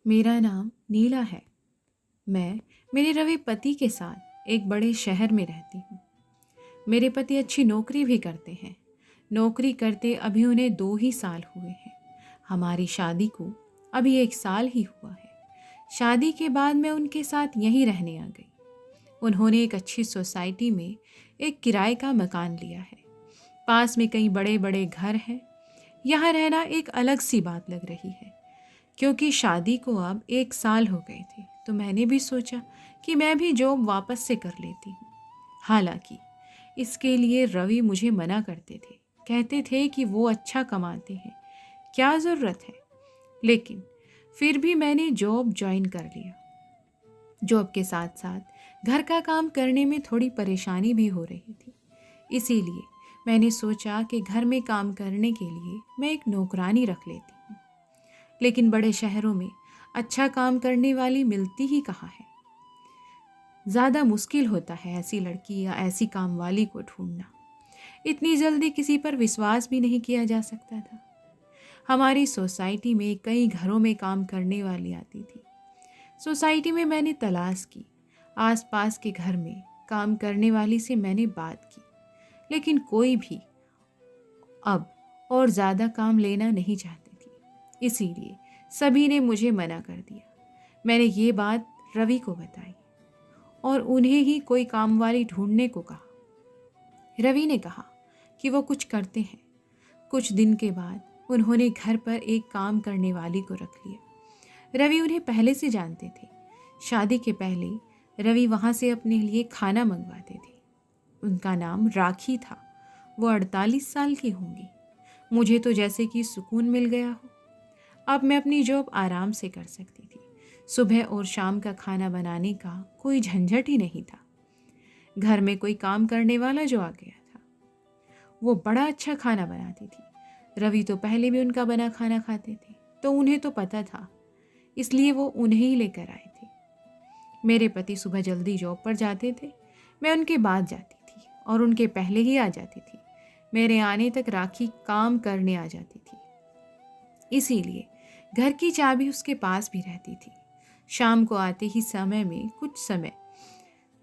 मेरा नाम नीला है। मैं मेरे रवि पति के साथ एक बड़े शहर में रहती हूँ। मेरे पति अच्छी नौकरी भी करते हैं। नौकरी करते अभी उन्हें 2 ही साल हुए हैं। हमारी शादी को अभी 1 साल ही हुआ है। शादी के बाद मैं उनके साथ यहीं रहने आ गई। उन्होंने एक अच्छी सोसाइटी में एक किराए का मकान लिया है। पास में कई बड़े बड़े घर हैं। यहाँ रहना एक अलग सी बात लग रही है। क्योंकि शादी को अब 1 साल हो गए थे तो मैंने भी सोचा कि मैं भी जॉब वापस से कर लेती हूँ। हालांकि इसके लिए रवि मुझे मना करते थे। कहते थे कि वो अच्छा कमाते हैं, क्या ज़रूरत है। लेकिन फिर भी मैंने जॉब ज्वाइन कर लिया। जॉब के साथ साथ घर का काम करने में थोड़ी परेशानी भी हो रही थी। इसीलिए मैंने सोचा कि घर में काम करने के लिए मैं एक नौकरानी रख लेती हूँ। लेकिन बड़े शहरों में अच्छा काम करने वाली मिलती ही कहाँ है। ज़्यादा मुश्किल होता है ऐसी लड़की या ऐसी काम वाली को ढूंढना। इतनी जल्दी किसी पर विश्वास भी नहीं किया जा सकता था। हमारी सोसाइटी में कई घरों में काम करने वाली आती थी। सोसाइटी में मैंने तलाश की। आसपास के घर में काम करने वाली से मैंने बात की, लेकिन कोई भी अब और ज़्यादा काम लेना नहीं चाहती थी। इसीलिए सभी ने मुझे मना कर दिया। मैंने ये बात रवि को बताई और उन्हें ही कोई काम वाली ढूंढने को कहा। रवि ने कहा कि वो कुछ करते हैं। कुछ दिन के बाद उन्होंने घर पर एक काम करने वाली को रख लिया। रवि उन्हें पहले से जानते थे। शादी के पहले रवि वहाँ से अपने लिए खाना मंगवाते थे। उनका नाम राखी था। वो 48 साल की होंगी। मुझे तो जैसे कि सुकून मिल गया हो। अब मैं अपनी जॉब आराम से कर सकती थी। सुबह और शाम का खाना बनाने का कोई झंझट ही नहीं था। घर में कोई काम करने वाला जो आ गया था, वो बड़ा अच्छा खाना बनाती थी। रवि तो पहले भी उनका बना खाना खाते थे, तो उन्हें तो पता था, इसलिए वो उन्हें ही लेकर आए थे। मेरे पति सुबह जल्दी जॉब पर जाते थे। मैं उनके बाद जाती थी और उनके पहले ही आ जाती थी। मेरे आने तक राखी काम करने आ जाती थी। इसीलिए घर की चाबी उसके पास भी रहती थी। शाम को आते ही समय में कुछ समय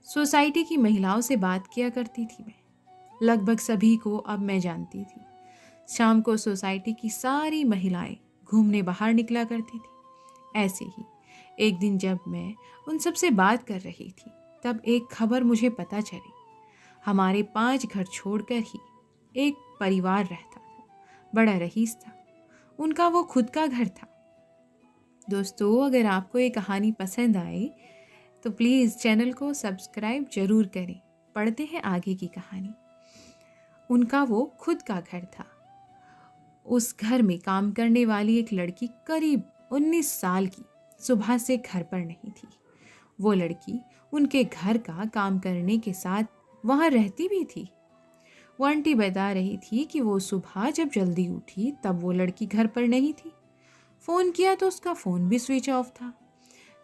सोसाइटी की महिलाओं से बात किया करती थी मैं। लगभग सभी को अब मैं जानती थी। शाम को सोसाइटी की सारी महिलाएं घूमने बाहर निकला करती थी। ऐसे ही एक दिन जब मैं उन सब से बात कर रही थी, तब एक खबर मुझे पता चली। हमारे 5 घर छोड़कर ही एक परिवार रहता था। बड़ा रईस था। उनका वो खुद का घर था। दोस्तों, अगर आपको ये कहानी पसंद आए तो प्लीज़ चैनल को सब्सक्राइब जरूर करें। पढ़ते हैं आगे की कहानी। उनका वो खुद का घर था। उस घर में काम करने वाली एक लड़की करीब 19 साल की सुबह से घर पर नहीं थी। वो लड़की उनके घर का काम करने के साथ वहाँ रहती भी थी। वो आंटी बता रही थी कि वो सुबह जब जल्दी उठी तब वो लड़की घर पर नहीं थी। फ़ोन किया तो उसका फ़ोन भी स्विच ऑफ था।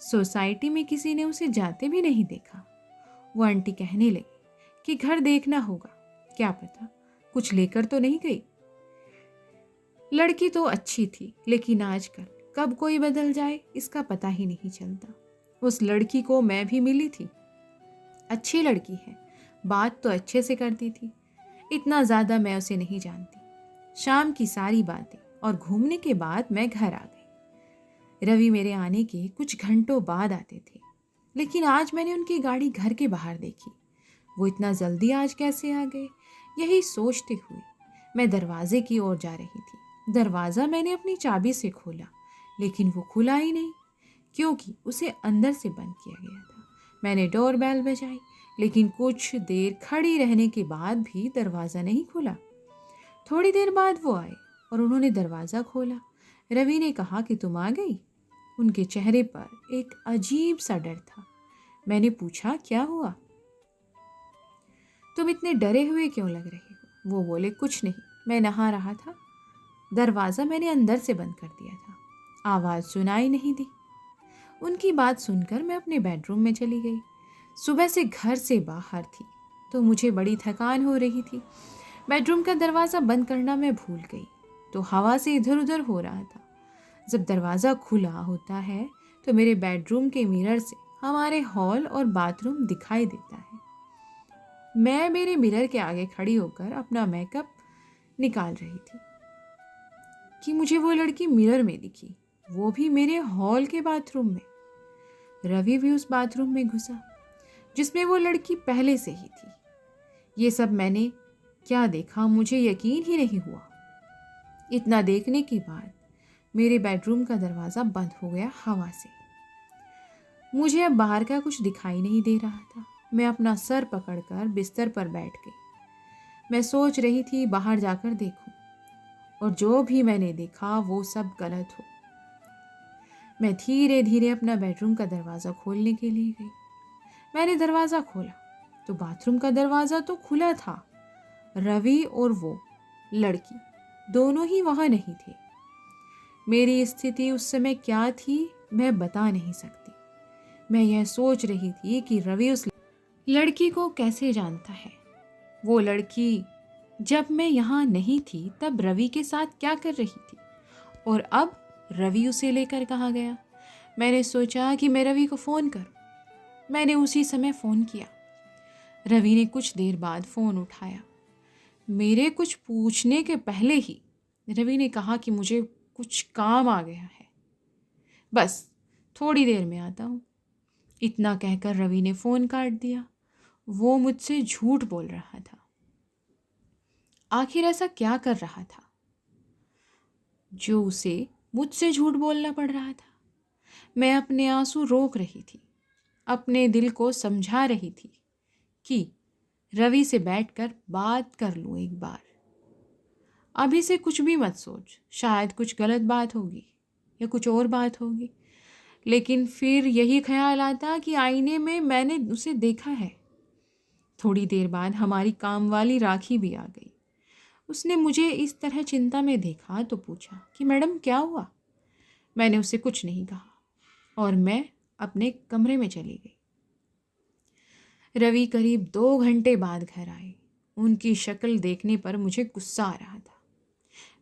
सोसाइटी में किसी ने उसे जाते भी नहीं देखा। वो आंटी कहने लगी कि घर देखना होगा, क्या पता कुछ लेकर तो नहीं गई। लड़की तो अच्छी थी, लेकिन आजकल कब कोई बदल जाए इसका पता ही नहीं चलता। उस लड़की को मैं भी मिली थी। अच्छी लड़की है, बात तो अच्छे से करती थी। इतना ज़्यादा मैं उसे नहीं जानती। शाम की सारी बातें और घूमने के बाद मैं घर आ गई। रवि मेरे आने के कुछ घंटों बाद आते थे, लेकिन आज मैंने उनकी गाड़ी घर के बाहर देखी। वो इतना जल्दी आज कैसे आ गए, यही सोचते हुए मैं दरवाजे की ओर जा रही थी। दरवाज़ा मैंने अपनी चाबी से खोला, लेकिन वो खुला ही नहीं, क्योंकि उसे अंदर से बंद किया गया था। मैंने डोरबेल बजाई, लेकिन कुछ देर खड़ी रहने के बाद भी दरवाज़ा नहीं खुला। थोड़ी देर बाद वो आए और उन्होंने दरवाज़ा खोला। रवि ने कहा कि तुम आ गई। उनके चेहरे पर एक अजीब सा डर था। मैंने पूछा, क्या हुआ? तुम इतने डरे हुए क्यों लग रहे हो? वो बोले, कुछ नहीं, मैं नहा रहा था। दरवाज़ा मैंने अंदर से बंद कर दिया था। आवाज़ सुनाई नहीं दी। उनकी बात सुनकर मैं अपने बेडरूम में चली गई। सुबह से घर से बाहर थी तो मुझे बड़ी थकान हो रही थी। बेडरूम का दरवाज़ा बंद करना मैं भूल गई, तो हवा से इधर उधर हो रहा था। जब दरवाज़ा खुला होता है तो मेरे बेडरूम के मिरर से हमारे हॉल और बाथरूम दिखाई देता है। मैं मेरे मिरर के आगे खड़ी होकर अपना मेकअप निकाल रही थी कि मुझे वो लड़की मिरर में दिखी, वो भी मेरे हॉल के बाथरूम में। रवि भी उस बाथरूम में घुसा जिसमें वो लड़की पहले से ही थी। ये सब मैंने क्या देखा, मुझे यकीन ही नहीं हुआ। इतना देखने के बाद मेरे बेडरूम का दरवाज़ा बंद हो गया हवा से। मुझे अब बाहर का कुछ दिखाई नहीं दे रहा था। मैं अपना सर पकड़कर बिस्तर पर बैठ गई। मैं सोच रही थी बाहर जाकर देखूं, और जो भी मैंने देखा वो सब गलत हो। मैं धीरे धीरे अपना बेडरूम का दरवाज़ा खोलने के लिए गई। मैंने दरवाज़ा खोला तो बाथरूम का दरवाज़ा तो खुला था। रवि और वो लड़की दोनों ही वहाँ नहीं थे। मेरी स्थिति उस समय क्या थी मैं बता नहीं सकती। मैं यह सोच रही थी कि रवि उस लड़की को कैसे जानता है। वो लड़की जब मैं यहाँ नहीं थी तब रवि के साथ क्या कर रही थी, और अब रवि उसे लेकर कहाँ गया। मैंने सोचा कि मैं रवि को फ़ोन करूं। मैंने उसी समय फ़ोन किया। रवि ने कुछ देर बाद फ़ोन उठाया। मेरे कुछ पूछने के पहले ही रवि ने कहा कि मुझे कुछ काम आ गया है, बस थोड़ी देर में आता हूँ। इतना कहकर रवि ने फ़ोन काट दिया। वो मुझसे झूठ बोल रहा था। आखिर ऐसा क्या कर रहा था जो उसे मुझसे झूठ बोलना पड़ रहा था। मैं अपने आंसू रोक रही थी, अपने दिल को समझा रही थी कि रवि से बैठकर बात कर लूँ एक बार। अभी से कुछ भी मत सोच, शायद कुछ गलत बात होगी या कुछ और बात होगी। लेकिन फिर यही ख्याल आता कि आईने में मैंने उसे देखा है। थोड़ी देर बाद हमारी काम वाली राखी भी आ गई। उसने मुझे इस तरह चिंता में देखा तो पूछा कि मैडम क्या हुआ। मैंने उसे कुछ नहीं कहा और मैं अपने कमरे में चली गई। रवि करीब 2 घंटे बाद घर आए। उनकी शक्ल देखने पर मुझे गुस्सा आ रहा था।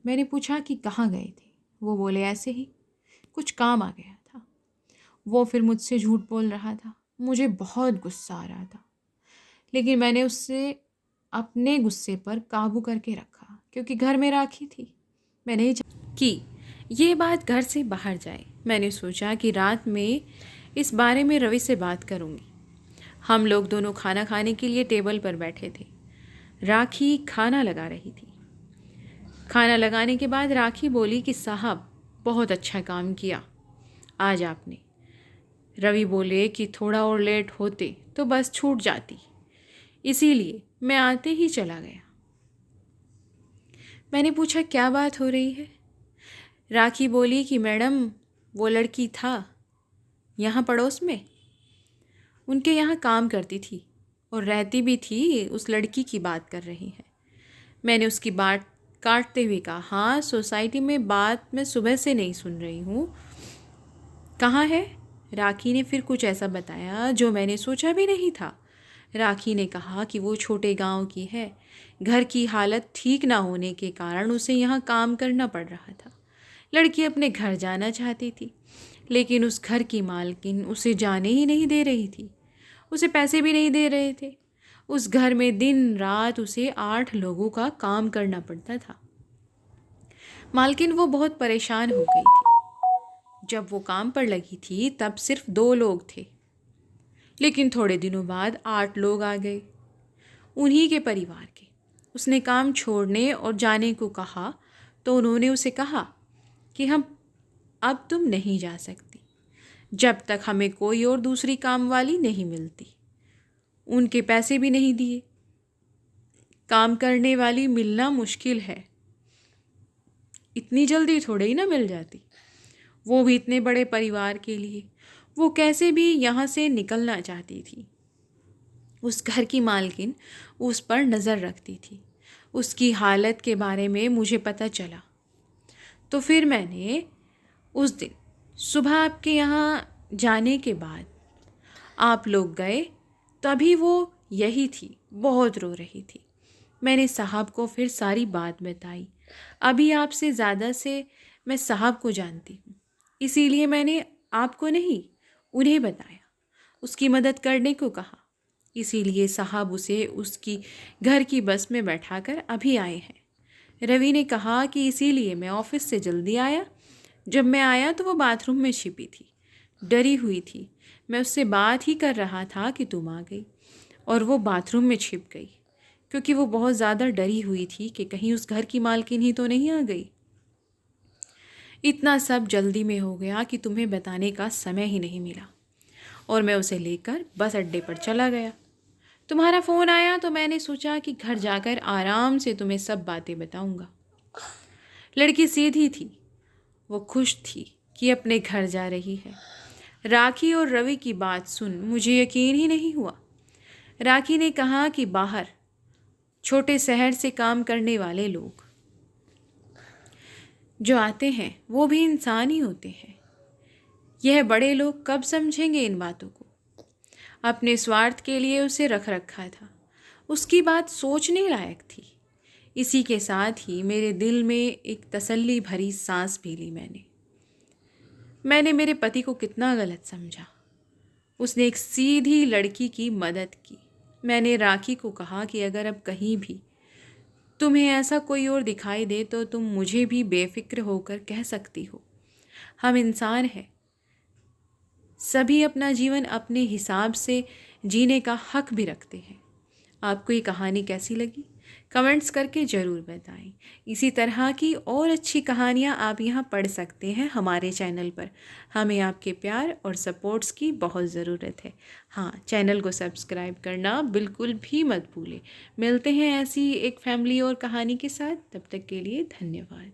मैंने पूछा कि कहाँ गए थे। वो बोले ऐसे ही, कुछ काम आ गया था। वो फिर मुझसे झूठ बोल रहा था। मुझे बहुत गुस्सा आ रहा था, लेकिन मैंने उससे अपने गुस्से पर काबू करके रखा क्योंकि घर में राखी थी। मैं नहीं कि ये बात घर से बाहर जाए। मैंने सोचा कि रात में इस बारे में रवि से बात करूँगी। हम लोग दोनों खाना खाने के लिए टेबल पर बैठे थे। राखी खाना लगा रही थी। खाना लगाने के बाद राखी बोली कि साहब बहुत अच्छा काम किया आज आपने। रवि बोले कि थोड़ा और लेट होते तो बस छूट जाती, इसीलिए मैं आते ही चला गया। मैंने पूछा क्या बात हो रही है। राखी बोली कि मैडम वो लड़की था यहाँ पड़ोस में, उनके यहाँ काम करती थी और रहती भी थी। उस लड़की की बात कर रही है। मैंने उसकी बात काटते हुए कहा, हाँ सोसाइटी में बात मैं सुबह से नहीं सुन रही हूँ, कहाँ है। राखी ने फिर कुछ ऐसा बताया जो मैंने सोचा भी नहीं था। राखी ने कहा कि वो छोटे गांव की है, घर की हालत ठीक ना होने के कारण उसे यहाँ काम करना पड़ रहा था। लड़की अपने घर जाना चाहती थी, लेकिन उस घर की मालकिन उसे जाने ही नहीं दे रही थी। उसे पैसे भी नहीं दे रहे थे। उस घर में दिन रात उसे 8 लोगों का काम करना पड़ता था। मालकिन वो बहुत परेशान हो गई थी। जब वो काम पर लगी थी तब सिर्फ 2 लोग थे, लेकिन थोड़े दिनों बाद 8 लोग आ गए, उन्हीं के परिवार के। उसने काम छोड़ने और जाने को कहा तो उन्होंने उसे कहा कि हम अब तुम नहीं जा सकती जब तक हमें कोई और दूसरी काम वाली नहीं मिलती। उनके पैसे भी नहीं दिए। काम करने वाली मिलना मुश्किल है, इतनी जल्दी थोड़े ही ना मिल जाती, वो भी इतने बड़े परिवार के लिए। वो कैसे भी यहाँ से निकलना चाहती थी। उस घर की मालकिन उस पर नज़र रखती थी। उसकी हालत के बारे में मुझे पता चला तो फिर मैंने उस दिन सुबह आपके यहाँ जाने के बाद आप लोग गए, तभी वो यही थी, बहुत रो रही थी। मैंने साहब को फिर सारी बात बताई। अभी आपसे ज़्यादा से मैं साहब को जानती हूँ, इसीलिए मैंने आपको नहीं, उन्हें बताया, उसकी मदद करने को कहा। इसीलिए साहब उसे उसकी घर की बस में बैठाकर अभी आए हैं। रवि ने कहा कि इसीलिए मैं ऑफिस से जल्दी आया। जब मैं आया तो वो बाथरूम में छिपी थी, डरी हुई थी। मैं उससे बात ही कर रहा था कि तुम आ गई और वो बाथरूम में छिप गई, क्योंकि वो बहुत ज़्यादा डरी हुई थी कि कहीं उस घर की मालकिन ही तो नहीं आ गई। इतना सब जल्दी में हो गया कि तुम्हें बताने का समय ही नहीं मिला और मैं उसे लेकर बस अड्डे पर चला गया। तुम्हारा फ़ोन आया तो मैंने सोचा कि घर जाकर आराम से तुम्हें सब बातें बताऊंगा। लड़की सीधी थी, वो खुश थी कि अपने घर जा रही है। राखी और रवि की बात सुन मुझे यकीन ही नहीं हुआ। राखी ने कहा कि बाहर छोटे शहर से काम करने वाले लोग जो आते हैं वो भी इंसान ही होते हैं। यह बड़े लोग कब समझेंगे इन बातों को। अपने स्वार्थ के लिए उसे रख रखा था। उसकी बात सोचने लायक थी। इसी के साथ ही मेरे दिल में एक तसल्ली भरी सांस भी ली। मैंने मेरे पति को कितना गलत समझा। उसने एक सीधी लड़की की मदद की। मैंने राखी को कहा कि अगर अब कहीं भी तुम्हें ऐसा कोई और दिखाई दे तो तुम मुझे भी बेफिक्र होकर कह सकती हो। हम इंसान हैं, सभी अपना जीवन अपने हिसाब से जीने का हक भी रखते हैं। आपको ये कहानी कैसी लगी कमेंट्स करके ज़रूर बताएं। इसी तरह की और अच्छी कहानियाँ आप यहाँ पढ़ सकते हैं हमारे चैनल पर। हमें आपके प्यार और सपोर्ट्स की बहुत ज़रूरत है। हाँ, चैनल को सब्सक्राइब करना बिल्कुल भी मत भूलें। मिलते हैं ऐसी एक फैमिली और कहानी के साथ। तब तक के लिए धन्यवाद।